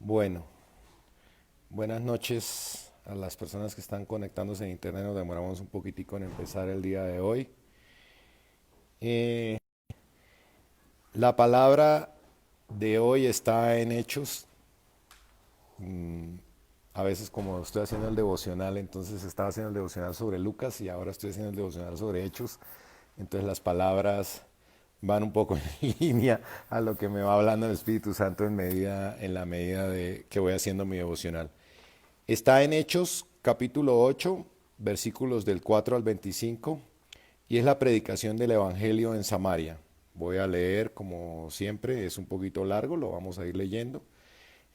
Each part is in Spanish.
Bueno, buenas noches a las personas que están conectándose en internet. Nos demoramos un poquitico en empezar el día de hoy. Eh, la palabra de hoy está en Hechos. A veces como estoy haciendo el devocional, entonces estaba haciendo el devocional sobre Lucas y ahora estoy haciendo el devocional sobre Hechos. Entonces las palabras van un poco en línea a lo que me va hablando el Espíritu Santo en la medida de que voy haciendo mi devocional. Está en Hechos capítulo 8, versículos del 4 al 25, y es la predicación del Evangelio en Samaria. Voy a leer como siempre, es un poquito largo, lo vamos a ir leyendo.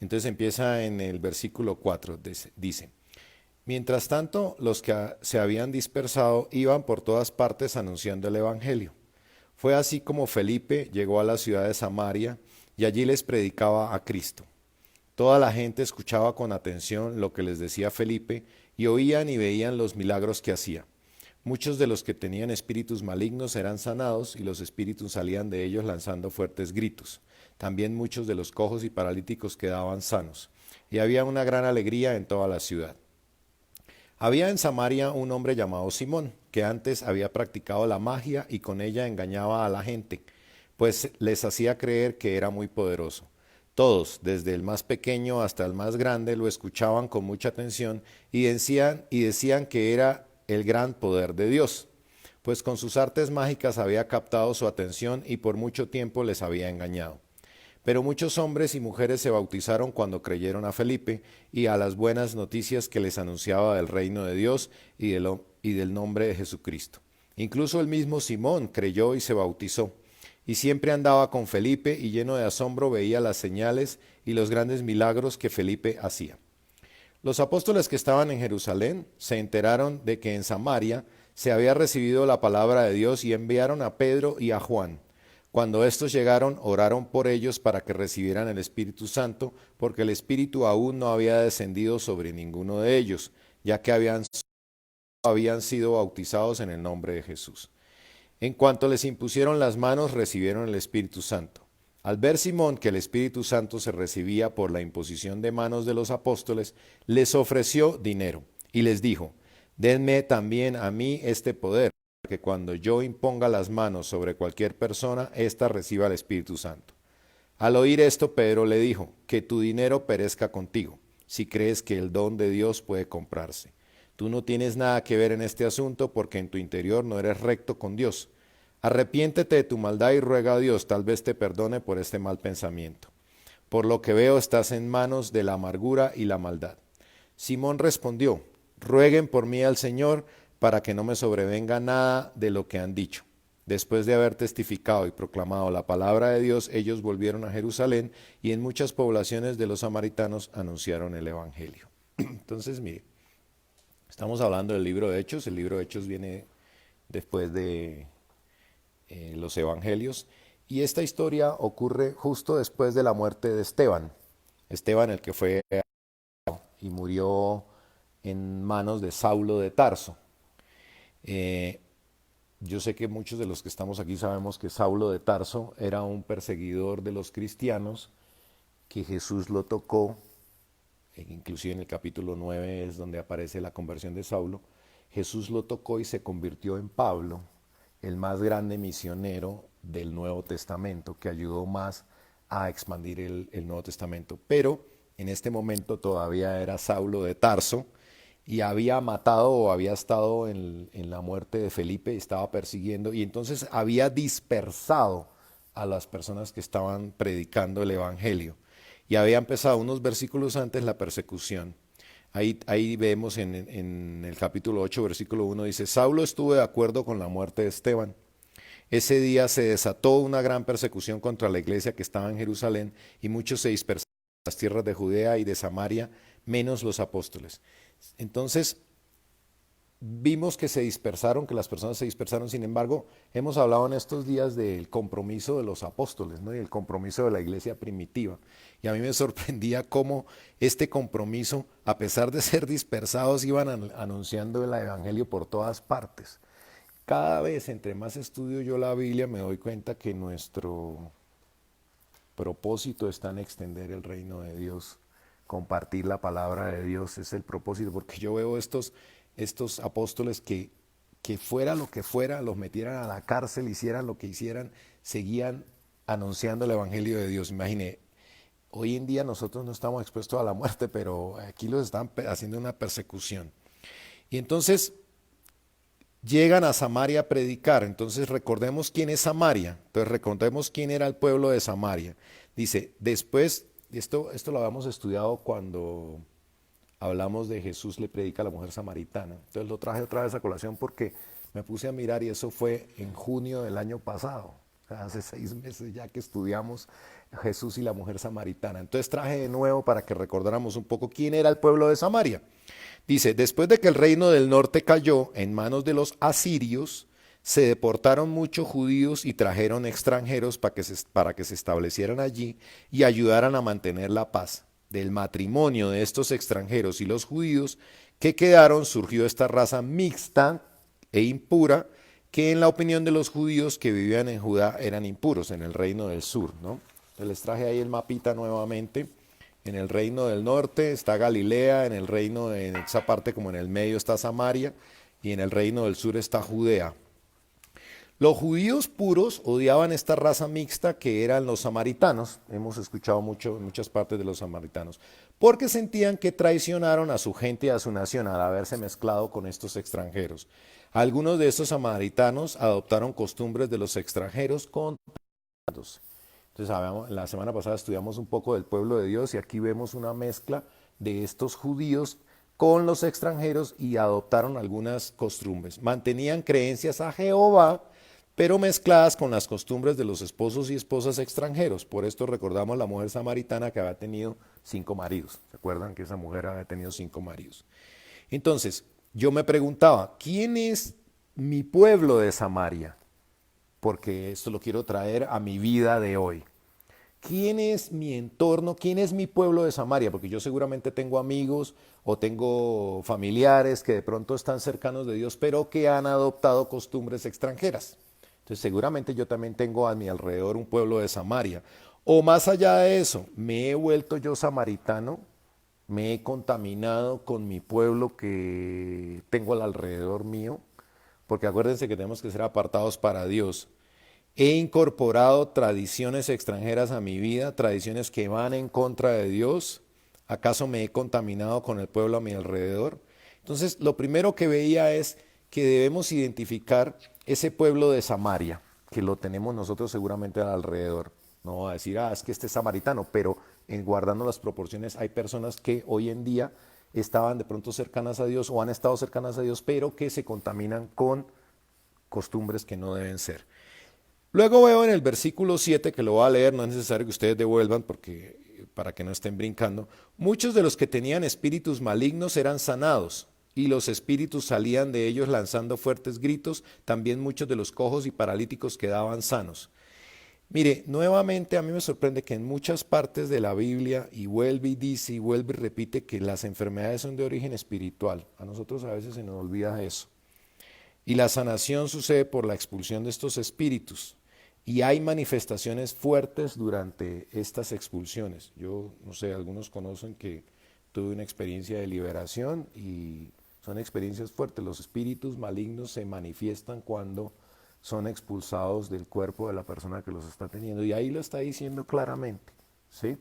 Entonces empieza en el versículo 4, dice, mientras tanto, los que se habían dispersado iban por todas partes anunciando el Evangelio. Fue así como Felipe llegó a la ciudad de Samaria y allí les predicaba a Cristo. Toda la gente escuchaba con atención lo que les decía Felipe y oían y veían los milagros que hacía. Muchos de los que tenían espíritus malignos eran sanados y los espíritus salían de ellos lanzando fuertes gritos. También muchos de los cojos y paralíticos quedaban sanos. Y había una gran alegría en toda la ciudad. Había en Samaria un hombre llamado Simón, que antes había practicado la magia y con ella engañaba a la gente, pues les hacía creer que era muy poderoso. Todos, desde el más pequeño hasta el más grande, lo escuchaban con mucha atención y decían que era el gran poder de Dios, pues con sus artes mágicas había captado su atención y por mucho tiempo les había engañado. Pero muchos hombres y mujeres se bautizaron cuando creyeron a Felipe y a las buenas noticias que les anunciaba del reino de Dios y del nombre de Jesucristo. Incluso el mismo Simón creyó y se bautizó. Y siempre andaba con Felipe y lleno de asombro veía las señales y los grandes milagros que Felipe hacía. Los apóstoles que estaban en Jerusalén se enteraron de que en Samaria se había recibido la palabra de Dios y enviaron a Pedro y a Juan. Cuando estos llegaron, oraron por ellos para que recibieran el Espíritu Santo, porque el Espíritu aún no había descendido sobre ninguno de ellos, ya que habían sido bautizados en el nombre de Jesús. En cuanto les impusieron las manos, recibieron el Espíritu Santo. Al ver Simón que el Espíritu Santo se recibía por la imposición de manos de los apóstoles, les ofreció dinero y les dijo, denme también a mí este poder, para que cuando yo imponga las manos sobre cualquier persona, ésta reciba el Espíritu Santo. Al oír esto, Pedro le dijo, que tu dinero perezca contigo, si crees que el don de Dios puede comprarse. Tú no tienes nada que ver en este asunto porque en tu interior no eres recto con Dios. Arrepiéntete de tu maldad y ruega a Dios, tal vez te perdone por este mal pensamiento. Por lo que veo estás en manos de la amargura y la maldad. Simón respondió, rueguen por mí al Señor para que no me sobrevenga nada de lo que han dicho. Después de haber testificado y proclamado la palabra de Dios, ellos volvieron a Jerusalén y en muchas poblaciones de los samaritanos anunciaron el Evangelio. Entonces, mire, estamos hablando del libro de Hechos. El libro de Hechos viene después de los Evangelios y esta historia ocurre justo después de la muerte de Esteban. Esteban, el que fue y murió en manos de Saulo de Tarso. Eh, yo sé que muchos de los que estamos aquí sabemos que Saulo de Tarso era un perseguidor de los cristianos, que Jesús lo tocó, inclusive en el capítulo 9 es donde aparece la conversión de Saulo. Jesús lo tocó y se convirtió en Pablo, el más grande misionero del Nuevo Testamento, que ayudó más a expandir el Nuevo Testamento. Pero en este momento todavía era Saulo de Tarso y había matado o había estado en la muerte de Felipe, estaba persiguiendo y entonces había dispersado a las personas que estaban predicando el Evangelio. Y había empezado unos versículos antes la persecución. Ahí vemos en el capítulo 8, versículo 1, dice, Saulo estuvo de acuerdo con la muerte de Esteban. Ese día se desató una gran persecución contra la iglesia que estaba en Jerusalén y muchos se dispersaron a las tierras de Judea y de Samaria, menos los apóstoles. Entonces, vimos que se dispersaron, que las personas se dispersaron. Sin embargo, hemos hablado en estos días del compromiso de los apóstoles, ¿no? Y el compromiso de la iglesia primitiva. Y a mí me sorprendía cómo este compromiso, a pesar de ser dispersados, iban anunciando el evangelio por todas partes. Cada vez, entre más estudio yo la Biblia, me doy cuenta que nuestro propósito está en extender el reino de Dios compartir la palabra de Dios, es el propósito, porque yo veo estos apóstoles que fuera lo que fuera, los metieran a la cárcel, hicieran lo que hicieran, seguían anunciando el Evangelio de Dios. Imagine, hoy en día nosotros no estamos expuestos a la muerte, pero aquí los están haciendo una persecución. Y entonces llegan a Samaria a predicar. Entonces recordemos quién es Samaria. Entonces recordemos quién era el pueblo de Samaria. Dice, después, esto lo habíamos estudiado cuando hablamos de Jesús le predica a la mujer samaritana. Entonces lo traje otra vez a colación porque me puse a mirar y eso fue en junio del año pasado. O sea, hace 6 meses ya que estudiamos Jesús y la mujer samaritana. Entonces traje de nuevo para que recordáramos un poco quién era el pueblo de Samaria. Dice, después de que el reino del norte cayó en manos de los asirios, se deportaron muchos judíos y trajeron extranjeros para que se establecieran allí y ayudaran a mantener la paz. Del matrimonio de estos extranjeros y los judíos que quedaron surgió esta raza mixta e impura que en la opinión de los judíos que vivían en Judá eran impuros en el reino del sur, ¿no? Entonces les traje ahí el mapita nuevamente. En el reino del norte está Galilea, en el reino, en esa parte como en el medio está Samaria y en el reino del sur está Judea. Los judíos puros odiaban esta raza mixta que eran los samaritanos, hemos escuchado mucho en muchas partes de los samaritanos, porque sentían que traicionaron a su gente y a su nación al haberse mezclado con estos extranjeros. Algunos de estos samaritanos adoptaron costumbres de los extranjeros con entonces, la semana pasada estudiamos un poco del pueblo de Dios y aquí vemos una mezcla de estos judíos con los extranjeros y adoptaron algunas costumbres. Mantenían creencias a Jehová, pero mezcladas con las costumbres de los esposos y esposas extranjeros. Por esto recordamos la mujer samaritana que había tenido 5 maridos. ¿Se acuerdan que esa mujer había tenido 5 maridos? Entonces, yo me preguntaba, ¿quién es mi pueblo de Samaria? Porque esto lo quiero traer a mi vida de hoy. ¿Quién es mi entorno? ¿Quién es mi pueblo de Samaria? Porque yo seguramente tengo amigos o tengo familiares que de pronto están cercanos de Dios, pero que han adoptado costumbres extranjeras. Entonces seguramente yo también tengo a mi alrededor un pueblo de Samaria. O más allá de eso, me he vuelto yo samaritano, me he contaminado con mi pueblo que tengo al alrededor mío, porque acuérdense que tenemos que ser apartados para Dios. He incorporado tradiciones extranjeras a mi vida, tradiciones que van en contra de Dios. ¿Acaso me he contaminado con el pueblo a mi alrededor? Entonces, lo primero que veía es que debemos identificar ese pueblo de Samaria, que lo tenemos nosotros seguramente alrededor. No voy a decir, es que este es samaritano, pero en guardando las proporciones hay personas que hoy en día estaban de pronto cercanas a Dios o han estado cercanas a Dios, pero que se contaminan con costumbres que no deben ser. Luego veo en el versículo 7, que lo voy a leer, no es necesario que ustedes devuelvan para que no estén brincando. Muchos de los que tenían espíritus malignos eran sanados, y los espíritus salían de ellos lanzando fuertes gritos, también muchos de los cojos y paralíticos quedaban sanos. Mire, nuevamente a mí me sorprende que en muchas partes de la Biblia, y vuelve y dice y vuelve y repite que las enfermedades son de origen espiritual. A nosotros a veces se nos olvida eso. Y la sanación sucede por la expulsión de estos espíritus. Y hay manifestaciones fuertes durante estas expulsiones. Yo no sé, algunos conocen que tuve una experiencia de liberación y son experiencias fuertes. Los espíritus malignos se manifiestan cuando son expulsados del cuerpo de la persona que los está teniendo. Y ahí lo está diciendo claramente, ¿sí?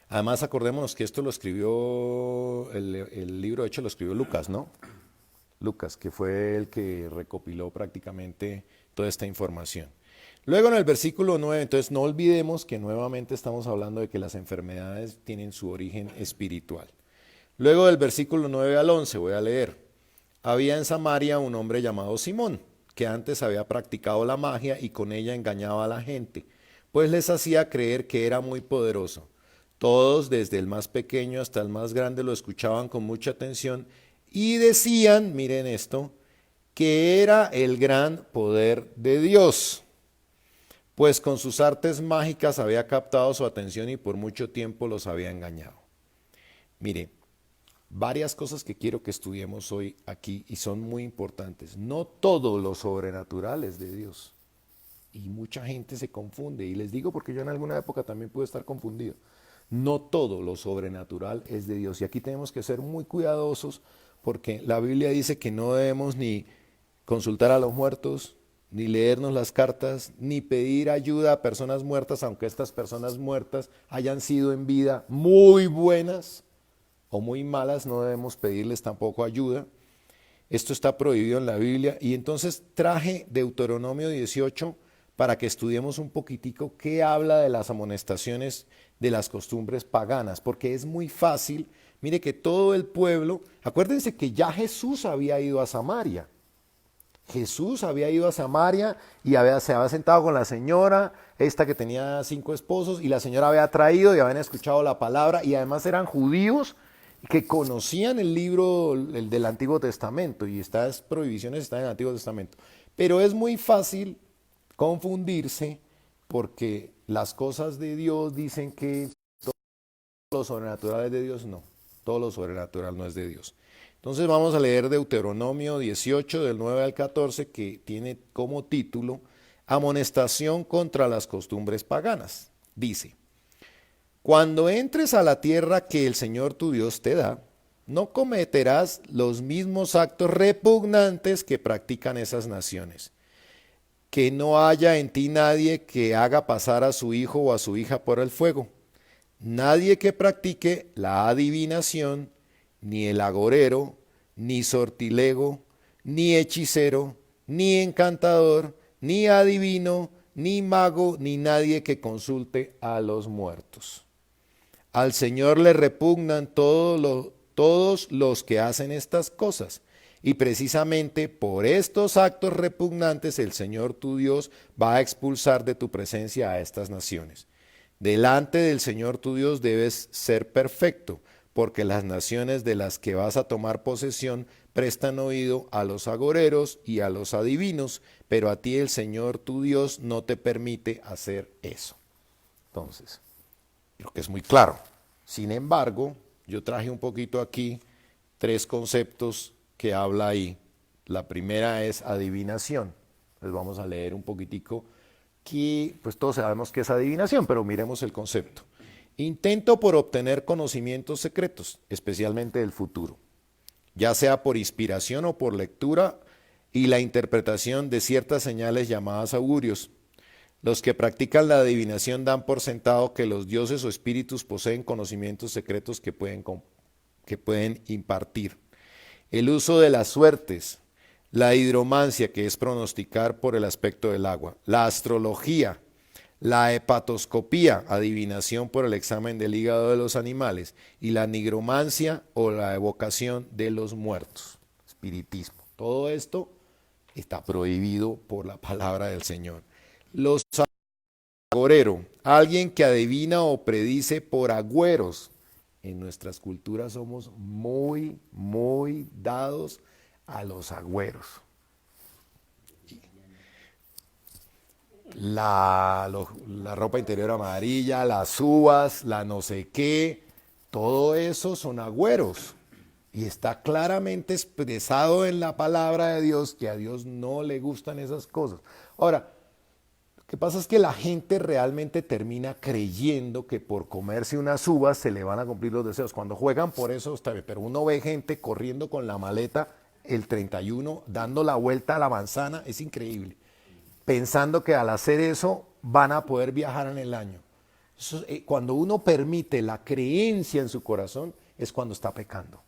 Además, acordémonos que esto lo escribió, el libro de Hechos lo escribió Lucas, ¿no? Lucas, que fue el que recopiló prácticamente toda esta información. Luego en el versículo 9, entonces no olvidemos que nuevamente estamos hablando de que las enfermedades tienen su origen espiritual. Luego del versículo 9 al 11 voy a leer. Había en Samaria un hombre llamado Simón, que antes había practicado la magia y con ella engañaba a la gente, pues les hacía creer que era muy poderoso. Todos, desde el más pequeño hasta el más grande, lo escuchaban con mucha atención y decían, miren esto, que era el gran poder de Dios, pues con sus artes mágicas había captado su atención y por mucho tiempo los había engañado. Mire, varias cosas que quiero que estudiemos hoy aquí y son muy importantes. No todo lo sobrenatural es de Dios. Y mucha gente se confunde. Y les digo porque yo en alguna época también pude estar confundido. No todo lo sobrenatural es de Dios. Y aquí tenemos que ser muy cuidadosos porque la Biblia dice que no debemos ni consultar a los muertos, ni leernos las cartas, ni pedir ayuda a personas muertas, aunque estas personas muertas hayan sido en vida muy buenas o muy malas, no debemos pedirles tampoco ayuda. Esto está prohibido en la Biblia. Y entonces traje Deuteronomio 18 para que estudiemos un poquitico qué habla de las amonestaciones de las costumbres paganas, porque es muy fácil. Mire que todo el pueblo, acuérdense que ya Jesús había ido a Samaria. Jesús había ido a Samaria y se había sentado con la señora, esta que tenía 5 esposos, y la señora había traído y habían escuchado la palabra, y además eran judíos que conocían el libro del Antiguo Testamento, y estas prohibiciones están en el Antiguo Testamento. Pero es muy fácil confundirse porque las cosas de Dios dicen que todo lo sobrenatural es de Dios. No, todo lo sobrenatural no es de Dios. Entonces vamos a leer Deuteronomio 18 del 9 al 14, que tiene como título Amonestación contra las costumbres paganas. Dice: cuando entres a la tierra que el Señor tu Dios te da, no cometerás los mismos actos repugnantes que practican esas naciones. Que no haya en ti nadie que haga pasar a su hijo o a su hija por el fuego. Nadie que practique la adivinación, ni el agorero, ni sortilego, ni hechicero, ni encantador, ni adivino, ni mago, ni nadie que consulte a los muertos. Al Señor le repugnan todos los que hacen estas cosas. Y precisamente por estos actos repugnantes el Señor tu Dios va a expulsar de tu presencia a estas naciones. Delante del Señor tu Dios debes ser perfecto, porque las naciones de las que vas a tomar posesión prestan oído a los agoreros y a los adivinos, pero a ti el Señor tu Dios no te permite hacer eso. Entonces, creo que es muy claro. Sin embargo, yo traje un poquito aquí 3 conceptos que habla ahí. La primera es adivinación. Les vamos a leer un poquitico que pues todos sabemos que es adivinación, pero miremos el concepto. Intento por obtener conocimientos secretos, especialmente del futuro, ya sea por inspiración o por lectura y la interpretación de ciertas señales llamadas augurios. Los que practican la adivinación dan por sentado que los dioses o espíritus poseen conocimientos secretos que pueden impartir. El uso de las suertes, la hidromancia, que es pronosticar por el aspecto del agua, la astrología, la hepatoscopía, adivinación por el examen del hígado de los animales, y la nigromancia o la evocación de los muertos, espiritismo. Todo esto está prohibido por la palabra del Señor. Los agoreros, alguien que adivina o predice por agüeros. En nuestras culturas somos muy dados a los agüeros. La ropa interior amarilla, las uvas, la no sé qué, todo eso son agüeros. Y está claramente expresado en la palabra de Dios que a Dios no le gustan esas cosas. Ahora, lo que pasa es que la gente realmente termina creyendo que por comerse unas uvas se le van a cumplir los deseos. Cuando juegan por eso está bien, pero uno ve gente corriendo con la maleta el 31, dando la vuelta a la manzana, es increíble. Pensando que al hacer eso van a poder viajar en el año. Eso, cuando uno permite la creencia en su corazón es cuando está pecando.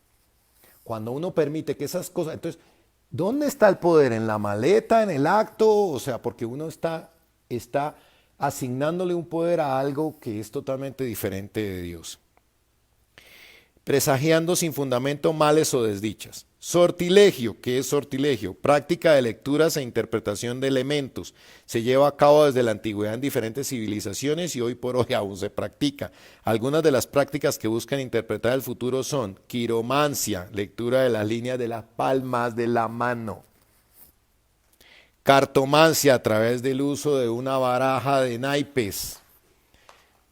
Cuando uno permite que esas cosas... Entonces, ¿dónde está el poder? ¿En la maleta, en el acto? O sea, porque uno está asignándole un poder a algo que es totalmente diferente de Dios. Presagiando sin fundamento males o desdichas. Sortilegio, ¿qué es sortilegio? Práctica de lecturas e interpretación de elementos. Se lleva a cabo desde la antigüedad en diferentes civilizaciones y hoy por hoy aún se practica. Algunas de las prácticas que buscan interpretar el futuro son quiromancia, lectura de las líneas de las palmas de la mano. Cartomancia, a través del uso de una baraja de naipes.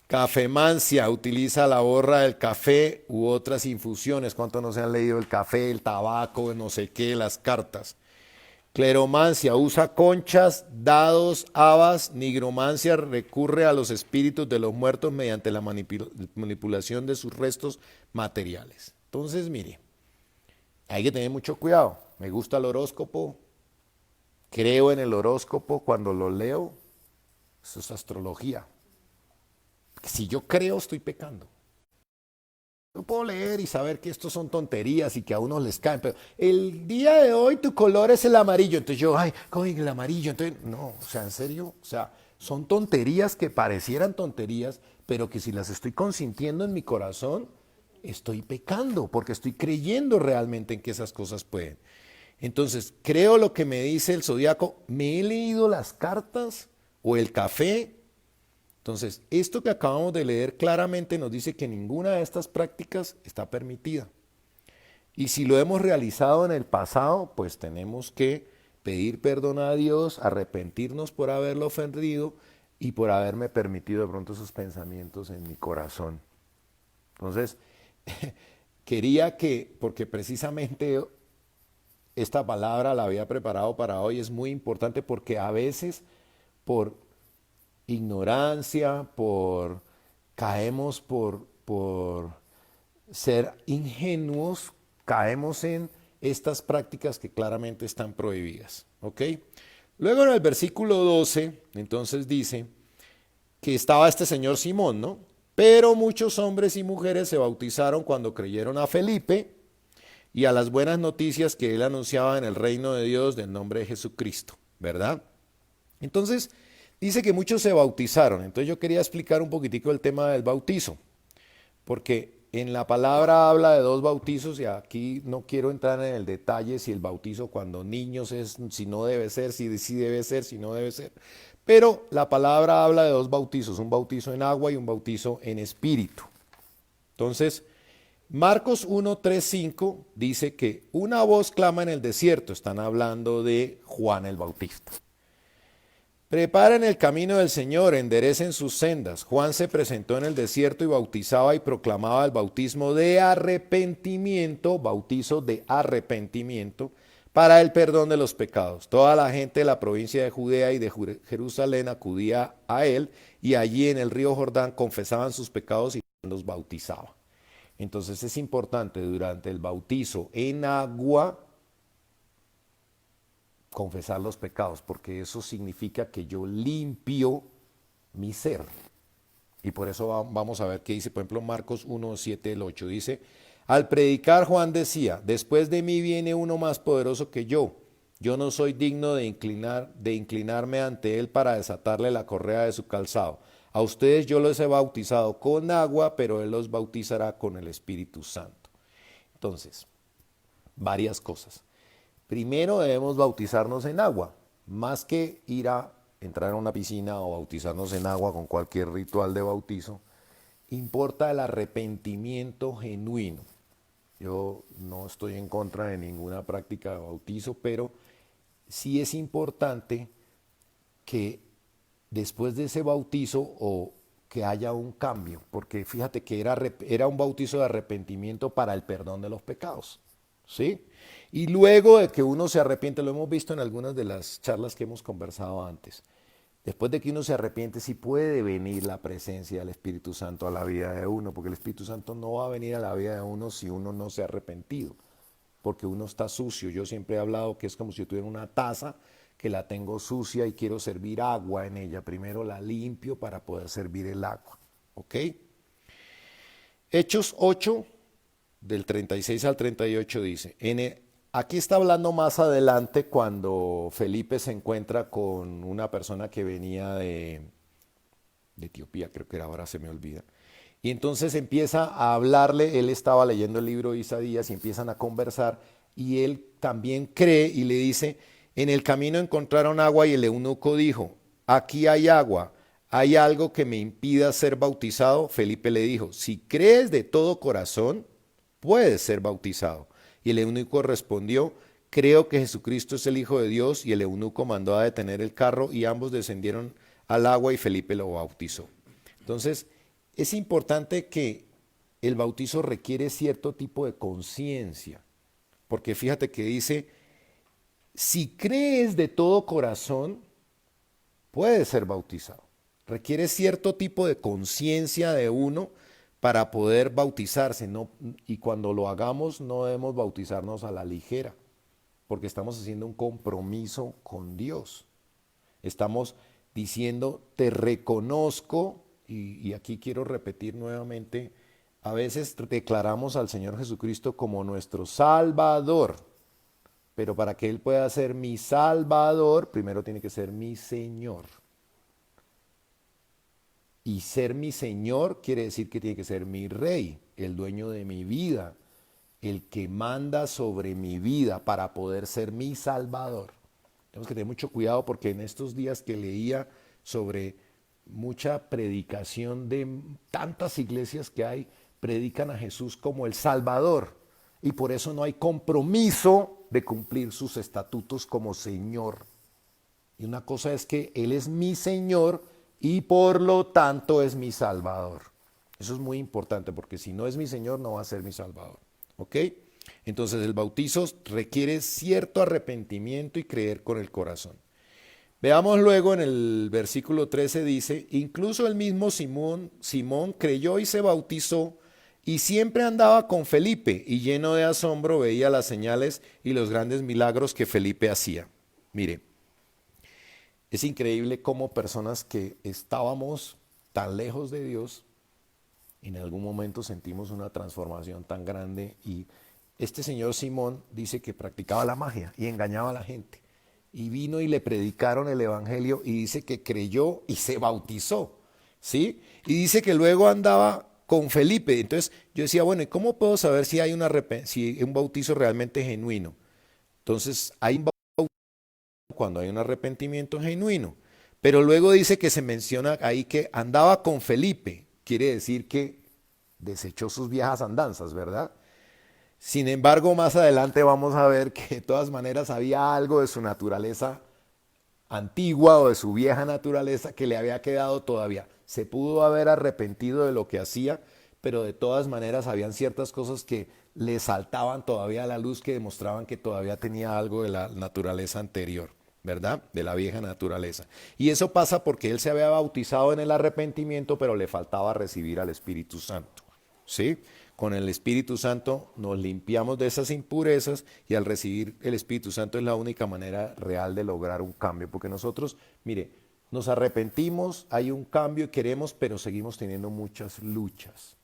Cafemancia, utiliza la borra del café u otras infusiones. ¿Cuántos no se han leído el café, el tabaco, no sé qué, las cartas? Cleromancia usa conchas, dados, habas. Nigromancia recurre a los espíritus de los muertos mediante la manipulación de sus restos materiales. Entonces, mire, hay que tener mucho cuidado. Me gusta el horóscopo, creo en el horóscopo cuando lo leo. Eso es astrología. Si yo creo, estoy pecando. Yo puedo leer y saber que estos son tonterías y que a unos les caen, pero el día de hoy tu color es el amarillo. Entonces yo, ay, ¿cómo es el amarillo? Entonces, no, o sea, en serio, o sea, son tonterías que parecieran tonterías, pero que si las estoy consintiendo en mi corazón, estoy pecando, porque estoy creyendo realmente en que esas cosas pueden. Entonces, creo lo que me dice el zodiaco, me he leído las cartas o el café. Entonces, esto que acabamos de leer claramente nos dice que ninguna de estas prácticas está permitida. Y si lo hemos realizado en el pasado, pues tenemos que pedir perdón a Dios, arrepentirnos por haberlo ofendido y por haberme permitido de pronto esos pensamientos en mi corazón. Entonces, quería que, porque precisamente esta palabra la había preparado para hoy, es muy importante porque a veces por ignorancia, caemos por ser ingenuos, caemos en estas prácticas que claramente están prohibidas. ¿Ok? Luego en el versículo 12, entonces dice que estaba este señor Simón, ¿no? Pero muchos hombres y mujeres se bautizaron cuando creyeron a Felipe y a las buenas noticias que él anunciaba en el reino de Dios del nombre de Jesucristo, ¿verdad? Entonces, dice que muchos se bautizaron. Entonces yo quería explicar un poquitico el tema del bautizo, porque en la palabra habla de dos bautizos y aquí no quiero entrar en el detalle si el bautizo cuando niños es, si no debe ser, si sí debe ser, si no debe ser. Pero la palabra habla de dos bautizos, un bautizo en agua y un bautizo en espíritu. Entonces, Marcos 1, 3, 5 dice que una voz clama en el desierto. Están hablando de Juan el Bautista. Preparen el camino del Señor, enderecen sus sendas. Juan se presentó en el desierto y bautizaba y proclamaba el bautismo de arrepentimiento, bautizo de arrepentimiento, para el perdón de los pecados. Toda la gente de la provincia de Judea y de Jerusalén acudía a él y allí en el río Jordán confesaban sus pecados y los bautizaba. Entonces es importante durante el bautizo en agua confesar los pecados, porque eso significa que yo limpio mi ser. Y por eso vamos a ver qué dice, por ejemplo, Marcos 1, 7, el 8. Dice, al predicar Juan decía, después de mí viene uno más poderoso que yo no soy digno de inclinarme ante él para desatarle la correa de su calzado. A ustedes yo los he bautizado con agua, pero él los bautizará con el Espíritu Santo. Entonces, varias cosas. Primero debemos bautizarnos en agua, más que ir a entrar a una piscina o bautizarnos en agua con cualquier ritual de bautizo. Importa el arrepentimiento genuino. Yo no estoy en contra de ninguna práctica de bautizo, pero sí es importante que después de ese bautizo o que haya un cambio, porque fíjate que era un bautizo de arrepentimiento para el perdón de los pecados, ¿sí? Y luego de que uno se arrepiente, lo hemos visto en algunas de las charlas que hemos conversado antes, después de que uno se arrepiente, sí puede venir la presencia del Espíritu Santo a la vida de uno, porque el Espíritu Santo no va a venir a la vida de uno si uno no se ha arrepentido, porque uno está sucio. Yo siempre he hablado que es como si yo tuviera una taza que la tengo sucia y quiero servir agua en ella. Primero la limpio para poder servir el agua. ¿Ok? Hechos 8, del 36 al 38 dice, aquí está hablando más adelante cuando Felipe se encuentra con una persona que venía de Etiopía, creo que era, ahora se me olvida. Y entonces empieza a hablarle, él estaba leyendo el libro de Isaías y empiezan a conversar y él también cree y le dice, en el camino encontraron agua y el eunuco dijo, aquí hay agua, ¿hay algo que me impida ser bautizado? Felipe le dijo, si crees de todo corazón, puedes ser bautizado. Y el eunuco respondió, creo que Jesucristo es el Hijo de Dios. Y el eunuco mandó a detener el carro y ambos descendieron al agua y Felipe lo bautizó. Entonces, es importante que el bautizo requiere cierto tipo de conciencia, porque fíjate que dice, Si crees de todo corazón, puedes ser bautizado. Requiere cierto tipo de conciencia de uno para poder bautizarse, ¿no? Y cuando lo hagamos no debemos bautizarnos a la ligera, porque estamos haciendo un compromiso con Dios. Estamos diciendo, te reconozco, y aquí quiero repetir nuevamente, a veces declaramos al Señor Jesucristo como nuestro Salvador, pero para que Él pueda ser mi Salvador, primero tiene que ser mi Señor. Y ser mi Señor quiere decir que tiene que ser mi Rey, el dueño de mi vida, el que manda sobre mi vida para poder ser mi Salvador. Tenemos que tener mucho cuidado porque en estos días que leía sobre mucha predicación de tantas iglesias que hay, predican a Jesús como el Salvador y por eso no hay compromiso de cumplir sus estatutos como Señor. Y una cosa es que Él es mi Señor y por lo tanto es mi Salvador. Eso es muy importante porque si no es mi Señor no va a ser mi Salvador. ¿Ok? Entonces el bautizo requiere cierto arrepentimiento y creer con el corazón. Veamos luego en el versículo 13 dice, incluso el mismo Simón creyó y se bautizó y siempre andaba con Felipe y lleno de asombro veía las señales y los grandes milagros que Felipe hacía. Mire, es increíble cómo personas que estábamos tan lejos de Dios, en algún momento sentimos una transformación tan grande y este señor Simón dice que practicaba la magia y engañaba a la gente. Y vino y le predicaron el evangelio y dice que creyó y se bautizó, ¿sí? Y dice que luego andaba con Felipe. Entonces yo decía, bueno, ¿y cómo puedo saber si hay si un bautizo realmente genuino? Entonces hay un bautizo cuando hay un arrepentimiento genuino. Pero luego dice que se menciona ahí que andaba con Felipe. Quiere decir que desechó sus viejas andanzas, ¿verdad? Sin embargo, más adelante vamos a ver que de todas maneras había algo de su naturaleza antigua o de su vieja naturaleza que le había quedado todavía. Se pudo haber arrepentido de lo que hacía, pero de todas maneras habían ciertas cosas que le saltaban todavía a la luz que demostraban que todavía tenía algo de la naturaleza anterior, ¿verdad? De la vieja naturaleza. Y eso pasa porque él se había bautizado en el arrepentimiento, pero le faltaba recibir al Espíritu Santo, ¿sí? Con el Espíritu Santo nos limpiamos de esas impurezas y al recibir el Espíritu Santo es la única manera real de lograr un cambio. Porque nosotros, mire, nos arrepentimos, hay un cambio y queremos, pero seguimos teniendo muchas luchas.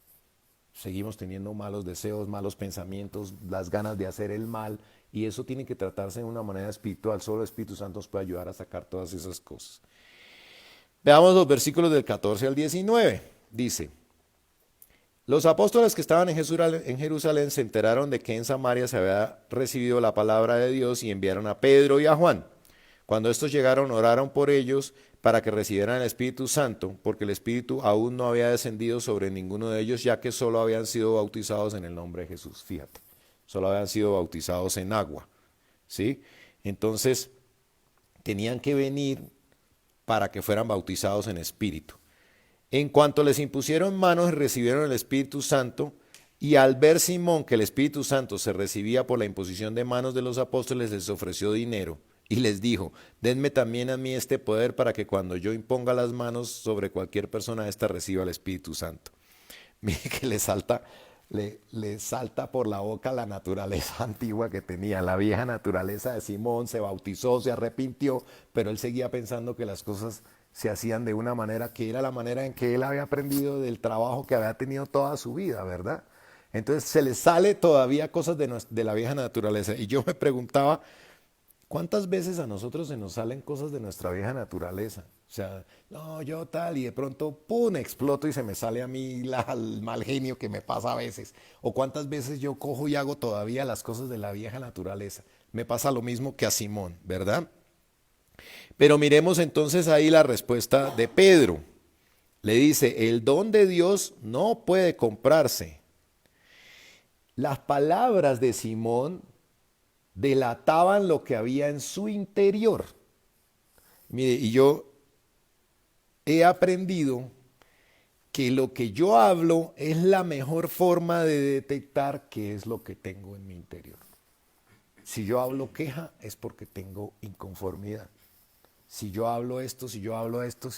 Seguimos teniendo malos deseos, malos pensamientos, las ganas de hacer el mal y eso tiene que tratarse de una manera espiritual. Solo el Espíritu Santo nos puede ayudar a sacar todas esas cosas. Veamos los versículos del 14 al 19. Dice... Los apóstoles que estaban en Jerusalén se enteraron de que en Samaria se había recibido la palabra de Dios y enviaron a Pedro y a Juan. Cuando estos llegaron, oraron por ellos para que recibieran el Espíritu Santo, porque el Espíritu aún no había descendido sobre ninguno de ellos, ya que solo habían sido bautizados en el nombre de Jesús. Fíjate, solo habían sido bautizados en agua, ¿sí? Entonces, tenían que venir para que fueran bautizados en Espíritu. En cuanto les impusieron manos y recibieron el Espíritu Santo, y al ver Simón que el Espíritu Santo se recibía por la imposición de manos de los apóstoles, les ofreció dinero y les dijo, denme también a mí este poder para que cuando yo imponga las manos sobre cualquier persona, ésta reciba el Espíritu Santo. Mire que le salta por la boca la naturaleza antigua que tenía, la vieja naturaleza de Simón, se bautizó, se arrepintió, pero él seguía pensando que las cosas se hacían de una manera que era la manera en que él había aprendido del trabajo que había tenido toda su vida, ¿verdad? Entonces se le sale todavía cosas de la vieja naturaleza. Y yo me preguntaba, ¿cuántas veces a nosotros se nos salen cosas de nuestra vieja naturaleza? O sea, no, yo tal, y de pronto, ¡pum!, exploto y se me sale a mí el mal genio que me pasa a veces. O cuántas veces yo cojo y hago todavía las cosas de la vieja naturaleza. Me pasa lo mismo que a Simón, ¿verdad? Pero miremos entonces ahí la respuesta de Pedro. Le dice, el don de Dios no puede comprarse. Las palabras de Simón delataban lo que había en su interior. Mire, y yo he aprendido que lo que yo hablo es la mejor forma de detectar qué es lo que tengo en mi interior. Si yo hablo queja es porque tengo inconformidad. Si yo hablo esto, si yo hablo esto,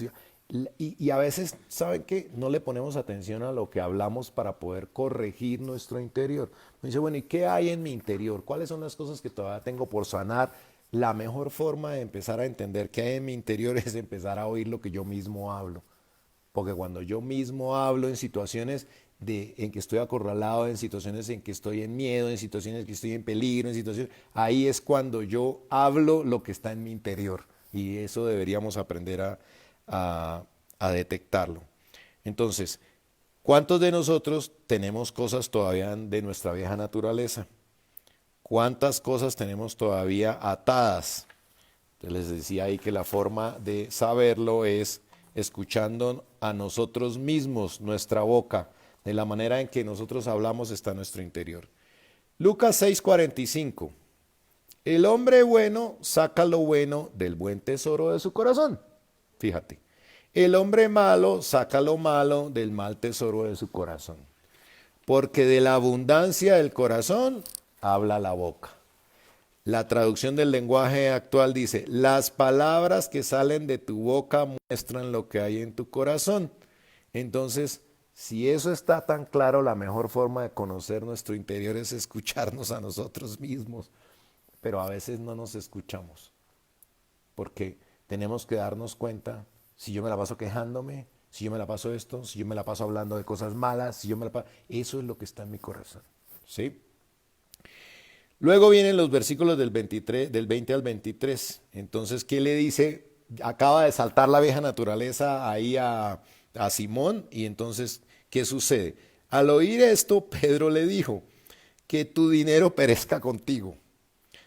y a veces, ¿saben qué? No le ponemos atención a lo que hablamos para poder corregir nuestro interior. Me dice, bueno, ¿y qué hay en mi interior? ¿Cuáles son las cosas que todavía tengo por sanar? La mejor forma de empezar a entender qué hay en mi interior es empezar a oír lo que yo mismo hablo. Porque cuando yo mismo hablo en situaciones en que estoy acorralado, en situaciones en que estoy en miedo, en situaciones en que estoy en peligro, en situaciones, ahí es cuando yo hablo lo que está en mi interior. Y eso deberíamos aprender a, a detectarlo. Entonces, ¿cuántos de nosotros tenemos cosas todavía de nuestra vieja naturaleza? ¿Cuántas cosas tenemos todavía atadas? Les decía ahí que la forma de saberlo es escuchando a nosotros mismos, nuestra boca, de la manera en que nosotros hablamos está nuestro interior. Lucas 6:45. El hombre bueno saca lo bueno del buen tesoro de su corazón. Fíjate. El hombre malo saca lo malo del mal tesoro de su corazón. Porque de la abundancia del corazón habla la boca. La traducción del lenguaje actual dice, las palabras que salen de tu boca muestran lo que hay en tu corazón. Entonces, si eso está tan claro, la mejor forma de conocer nuestro interior es escucharnos a nosotros mismos. Pero a veces no nos escuchamos, porque tenemos que darnos cuenta, si yo me la paso quejándome, si yo me la paso esto, si yo me la paso hablando de cosas malas, si yo me la paso, eso es lo que está en mi corazón. ¿Sí? Luego vienen los versículos del 23, del 20 al 23. Entonces, ¿qué le dice? Acaba de saltar la vieja naturaleza ahí a Simón y entonces, ¿qué sucede? Al oír esto, Pedro le dijo, que tu dinero perezca contigo,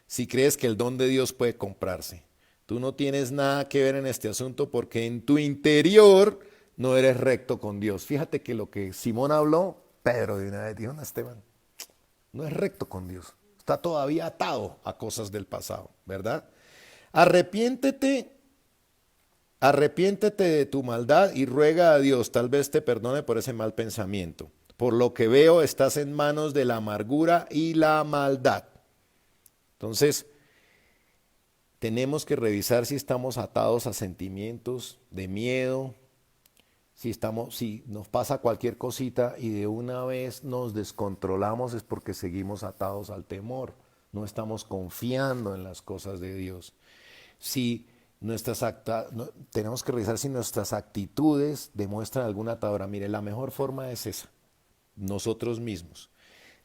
si crees que el don de Dios puede comprarse. Tú no tienes nada que ver en este asunto porque en tu interior no eres recto con Dios. Fíjate que lo que Simón habló, Pedro de una vez dijo, no, Esteban, no es recto con Dios. Está todavía atado a cosas del pasado, ¿verdad? Arrepiéntete, arrepiéntete de tu maldad y ruega a Dios, tal vez te perdone por ese mal pensamiento. Por lo que veo, estás en manos de la amargura y la maldad. Entonces, tenemos que revisar si estamos atados a sentimientos de miedo, si nos pasa cualquier cosita y de una vez nos descontrolamos es porque seguimos atados al temor, no estamos confiando en las cosas de Dios. Si tenemos que revisar si nuestras actitudes demuestran alguna atadura. Mire, la mejor forma es esa, nosotros mismos.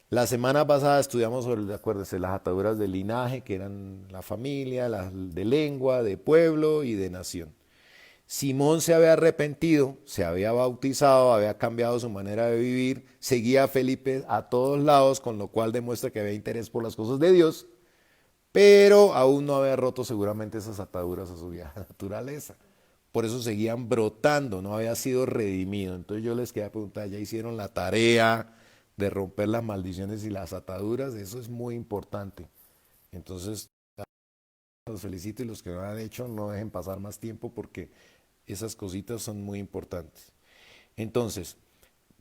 La semana pasada estudiamos sobre, acuérdense, las ataduras de linaje, que eran la familia, las de lengua, de pueblo y de nación. Simón se había arrepentido, se había bautizado, había cambiado su manera de vivir, seguía a Felipe a todos lados, con lo cual demuestra que había interés por las cosas de Dios, pero aún no había roto seguramente esas ataduras a su vieja naturaleza. Por eso seguían brotando, no había sido redimido. Entonces yo les quería preguntar, ¿ya hicieron la tarea de romper las maldiciones y las ataduras? Eso es muy importante. Entonces, los felicito y los que no lo han hecho, no dejen pasar más tiempo porque esas cositas son muy importantes. Entonces,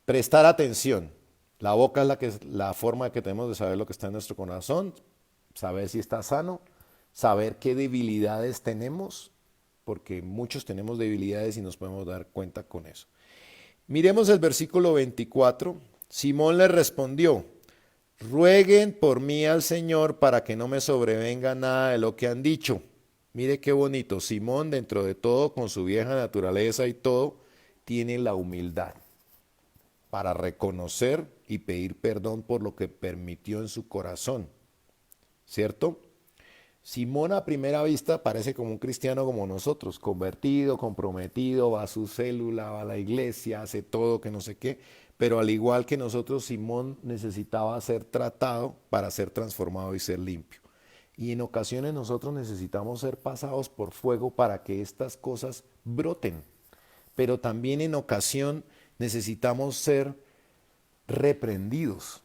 prestar atención. La boca es la forma que tenemos de saber lo que está en nuestro corazón, saber si está sano, saber qué debilidades tenemos, porque muchos tenemos debilidades y nos podemos dar cuenta con eso. Miremos el versículo 24. Simón le respondió, rueguen por mí al Señor para que no me sobrevenga nada de lo que han dicho. Mire qué bonito, Simón dentro de todo, con su vieja naturaleza y todo, tiene la humildad para reconocer y pedir perdón por lo que permitió en su corazón, ¿cierto? Simón a primera vista parece como un cristiano como nosotros, convertido, comprometido, va a su célula, va a la iglesia, hace todo, que no sé qué, pero al igual que nosotros, Simón necesitaba ser tratado para ser transformado y ser limpio. Y en ocasiones nosotros necesitamos ser pasados por fuego para que estas cosas broten. Pero también en ocasión necesitamos ser reprendidos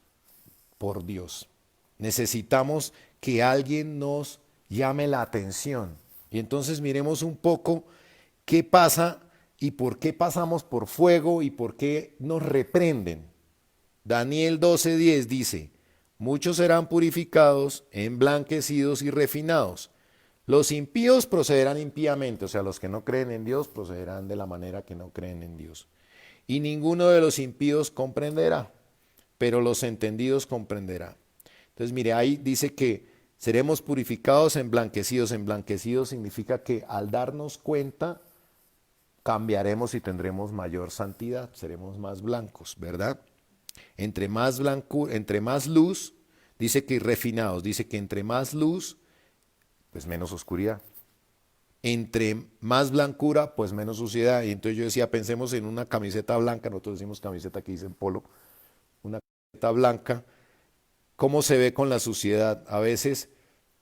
por Dios. Necesitamos que alguien nos llame la atención. Y entonces miremos un poco qué pasa y por qué pasamos por fuego y por qué nos reprenden. Daniel 12:10 dice, Muchos serán purificados, emblanquecidos y refinados. Los impíos procederán impíamente, o sea, los que no creen en Dios procederán de la manera que no creen en Dios. Y ninguno de los impíos comprenderá, pero los entendidos comprenderá. Entonces, mire, ahí dice que seremos purificados, emblanquecidos. Emblanquecidos significa que al darnos cuenta cambiaremos y tendremos mayor santidad, seremos más blancos, ¿verdad? Entre más luz, dice que refinados, dice que entre más luz, pues menos oscuridad. Entre más blancura, pues menos suciedad. Y entonces yo decía, pensemos en una camiseta blanca, nosotros decimos camiseta que dice polo, una camiseta blanca, ¿cómo se ve con la suciedad? A veces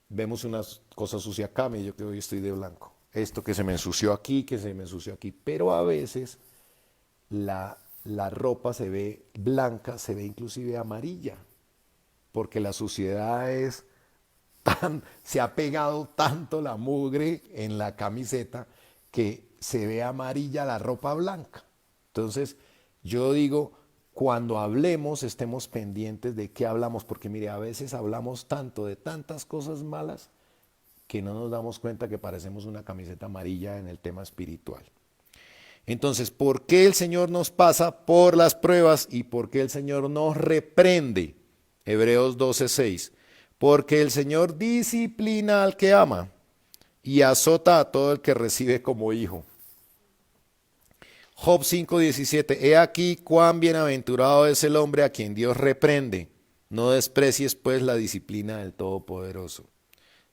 vemos unas cosas sucias acá, yo que hoy estoy de blanco. Esto que se me ensució aquí, que se me ensució aquí. Pero a veces la ropa se ve blanca, se ve inclusive amarilla, porque la suciedad es se ha pegado tanto la mugre en la camiseta que se ve amarilla la ropa blanca. Entonces, yo digo, cuando hablemos, estemos pendientes de qué hablamos, porque mire, a veces hablamos tanto de tantas cosas malas que no nos damos cuenta que parecemos una camiseta amarilla en el tema espiritual. Entonces, ¿por qué el Señor nos pasa por las pruebas y por qué el Señor nos reprende? Hebreos 12:6. Porque el Señor disciplina al que ama y azota a todo el que recibe como hijo. Job 5:17. He aquí cuán bienaventurado es el hombre a quien Dios reprende. No desprecies pues la disciplina del Todopoderoso.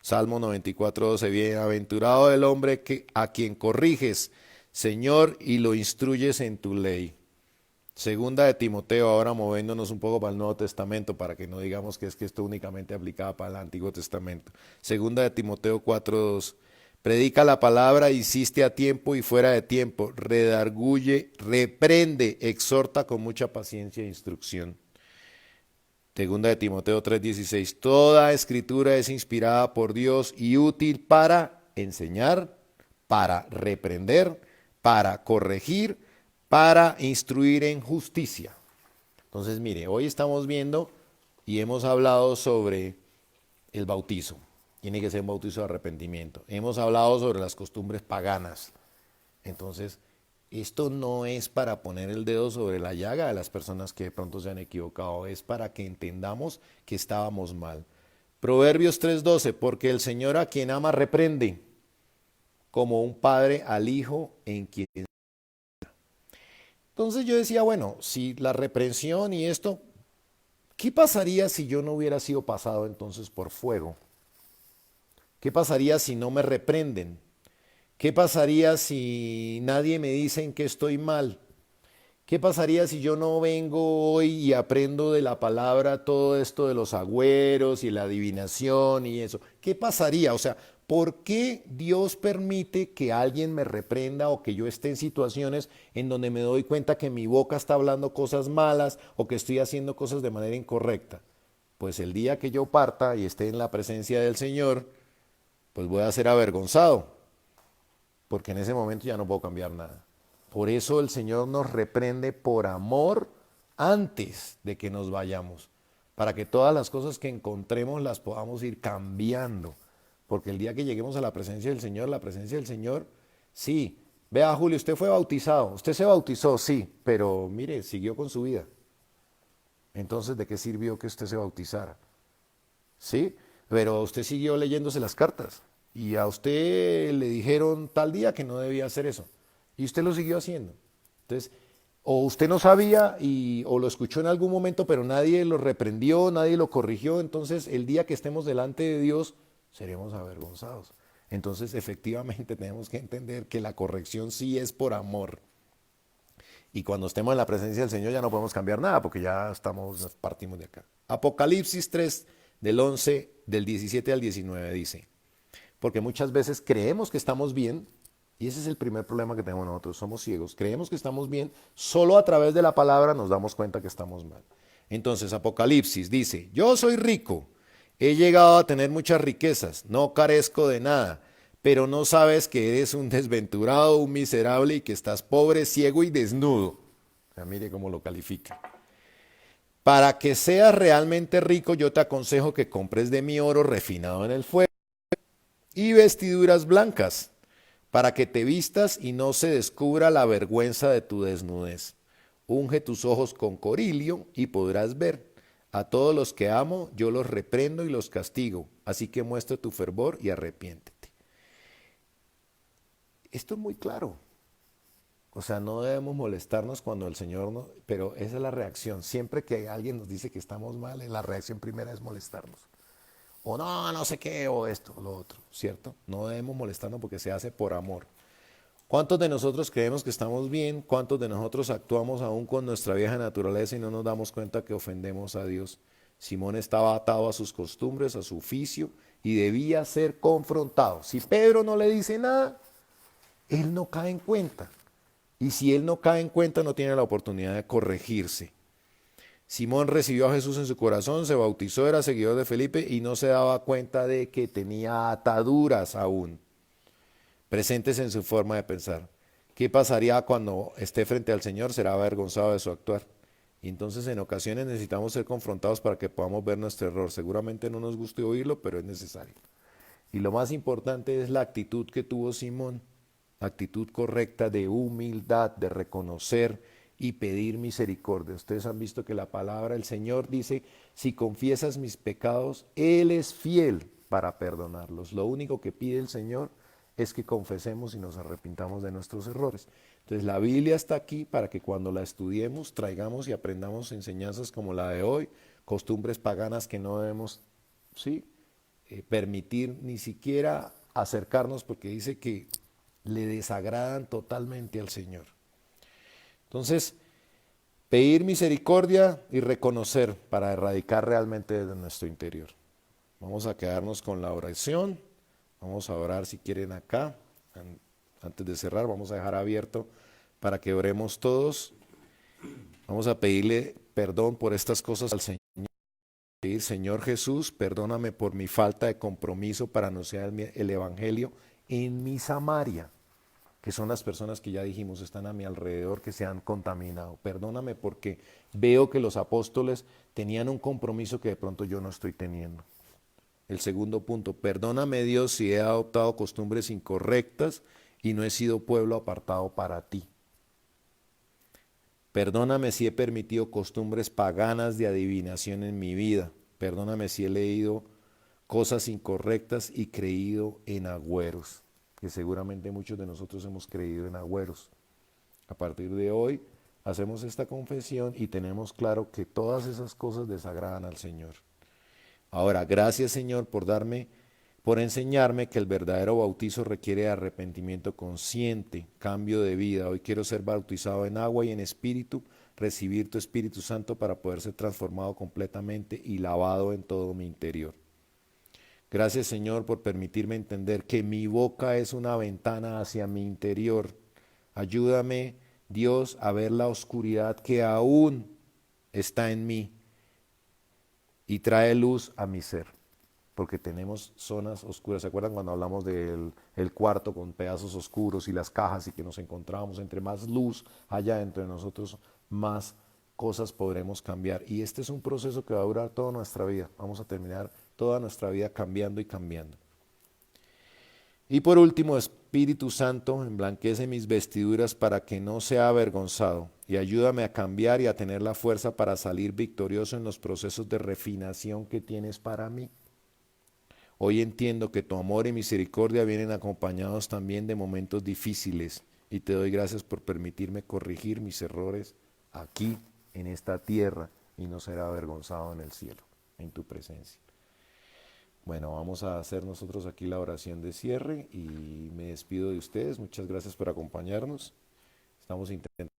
Salmo 94:12. Bienaventurado el hombre a quien corriges, Señor, y lo instruyes en tu ley. Segunda de Timoteo, ahora moviéndonos un poco para el Nuevo Testamento, para que no digamos que es que esto únicamente aplicaba para el Antiguo Testamento. Segunda de Timoteo 4:2. Predica la palabra, insiste a tiempo y fuera de tiempo, redarguye, reprende, exhorta con mucha paciencia e instrucción. Segunda de Timoteo 3:16. Toda escritura es inspirada por Dios y útil para enseñar, para reprender, para corregir, para instruir en justicia. Entonces, mire, hoy estamos viendo y hemos hablado sobre el bautizo. Tiene que ser un bautizo de arrepentimiento. Hemos hablado sobre las costumbres paganas. Entonces, esto no es para poner el dedo sobre la llaga de las personas que de pronto se han equivocado, es para que entendamos que estábamos mal. Proverbios 3:12, porque el Señor a quien ama reprende, como un padre al hijo en quien... Entonces yo decía, bueno, si la reprensión y esto, ¿qué pasaría si yo no hubiera sido pasado entonces por fuego? ¿Qué pasaría si no me reprenden? ¿Qué pasaría si nadie me dice en que estoy mal? ¿Qué pasaría si yo no vengo hoy y aprendo de la palabra todo esto de los agüeros y la adivinación y eso? ¿Qué pasaría? O sea, ¿por qué Dios permite que alguien me reprenda o que yo esté en situaciones en donde me doy cuenta que mi boca está hablando cosas malas o que estoy haciendo cosas de manera incorrecta? Pues el día que yo parta y esté en la presencia del Señor, pues voy a ser avergonzado, porque en ese momento ya no puedo cambiar nada. Por eso el Señor nos reprende por amor antes de que nos vayamos, para que todas las cosas que encontremos las podamos ir cambiando. Porque el día que lleguemos a la presencia del Señor, sí, vea Julio, usted fue bautizado, usted se bautizó, sí, pero mire, siguió con su vida. Entonces, ¿de qué sirvió que usted se bautizara? Sí, pero usted siguió leyéndose las cartas y a usted le dijeron tal día que no debía hacer eso y usted lo siguió haciendo. Entonces, o usted no sabía o lo escuchó en algún momento, pero nadie lo reprendió, nadie lo corrigió, entonces el día que estemos delante de Dios seremos avergonzados. Entonces, efectivamente, tenemos que entender que la corrección sí es por amor. Y cuando estemos en la presencia del Señor ya no podemos cambiar nada porque ya partimos de acá. Apocalipsis 3, del 17 al 19 dice, porque muchas veces creemos que estamos bien, y ese es el primer problema que tenemos nosotros, somos ciegos, creemos que estamos bien, solo a través de la palabra nos damos cuenta que estamos mal. Entonces Apocalipsis dice, yo soy rico, he llegado a tener muchas riquezas, no carezco de nada, pero no sabes que eres un desventurado, un miserable y que estás pobre, ciego y desnudo. O sea, mire cómo lo califica. Para que seas realmente rico, yo te aconsejo que compres de mi oro refinado en el fuego y vestiduras blancas, para que te vistas y no se descubra la vergüenza de tu desnudez. Unge tus ojos con corilio y podrás ver. A todos los que amo, yo los reprendo y los castigo. Así que muestra tu fervor y arrepiéntete. Esto es muy claro. O sea, no debemos molestarnos cuando el Señor no, pero esa es la reacción. Siempre que alguien nos dice que estamos mal, la reacción primera es molestarnos. O no, no sé qué, o esto, o lo otro, ¿cierto? No debemos molestarnos porque se hace por amor. ¿Cuántos de nosotros creemos que estamos bien? ¿Cuántos de nosotros actuamos aún con nuestra vieja naturaleza y no nos damos cuenta que ofendemos a Dios? Simón estaba atado a sus costumbres, a su oficio, y debía ser confrontado. Si Pedro no le dice nada, él no cae en cuenta. Y si él no cae en cuenta, no tiene la oportunidad de corregirse. Simón recibió a Jesús en su corazón, se bautizó, era seguidor de Felipe y no se daba cuenta de que tenía ataduras aún presentes en su forma de pensar. ¿Qué pasaría cuando esté frente al Señor? Será avergonzado de su actuar. Y entonces en ocasiones necesitamos ser confrontados para que podamos ver nuestro error. Seguramente no nos guste oírlo, pero es necesario. Y lo más importante es la actitud que tuvo Simón, actitud correcta de humildad, de reconocer y pedir misericordia. Ustedes han visto que la palabra del Señor dice, si confiesas mis pecados, Él es fiel para perdonarlos. Lo único que pide el Señor es que confesemos y nos arrepintamos de nuestros errores. Entonces la Biblia está aquí para que cuando la estudiemos traigamos y aprendamos enseñanzas como la de hoy, costumbres paganas que no debemos, ¿sí?, permitir ni siquiera acercarnos porque dice que le desagradan totalmente al Señor. Entonces, pedir misericordia y reconocer para erradicar realmente desde nuestro interior. Vamos a quedarnos con la oración. Vamos a orar si quieren acá. Antes de cerrar, vamos a dejar abierto para que oremos todos. Vamos a pedirle perdón por estas cosas al Señor. Pedir, Señor Jesús, perdóname por mi falta de compromiso para anunciar el Evangelio en mi Samaria, que son las personas que ya dijimos están a mi alrededor, que se han contaminado. Perdóname porque veo que los apóstoles tenían un compromiso que de pronto yo no estoy teniendo. El segundo punto, perdóname Dios si he adoptado costumbres incorrectas y no he sido pueblo apartado para ti. Perdóname si he permitido costumbres paganas de adivinación en mi vida. Perdóname si he leído cosas incorrectas y creído en agüeros, que seguramente muchos de nosotros hemos creído en agüeros. A partir de hoy hacemos esta confesión y tenemos claro que todas esas cosas desagradan al Señor. Ahora, gracias Señor por enseñarme que el verdadero bautizo requiere arrepentimiento consciente, cambio de vida. Hoy quiero ser bautizado en agua y en espíritu, recibir tu Espíritu Santo para poder ser transformado completamente y lavado en todo mi interior. Gracias Señor por permitirme entender que mi boca es una ventana hacia mi interior. Ayúdame Dios a ver la oscuridad que aún está en mí y trae luz a mi ser, porque tenemos zonas oscuras. ¿Se acuerdan cuando hablamos del cuarto con pedazos oscuros y las cajas y que nos encontrábamos? Entre más luz haya dentro de nosotros, más cosas podremos cambiar. Y este es un proceso que va a durar toda nuestra vida. Vamos a terminar toda nuestra vida cambiando y cambiando. Y por último, Espíritu Santo, emblanquece mis vestiduras para que no sea avergonzado y ayúdame a cambiar y a tener la fuerza para salir victorioso en los procesos de refinación que tienes para mí. Hoy entiendo que tu amor y misericordia vienen acompañados también de momentos difíciles y te doy gracias por permitirme corregir mis errores aquí, en esta tierra, y no ser avergonzado en el cielo, en tu presencia. Bueno, vamos a hacer nosotros aquí la oración de cierre y me despido de ustedes. Muchas gracias por acompañarnos. Estamos intentando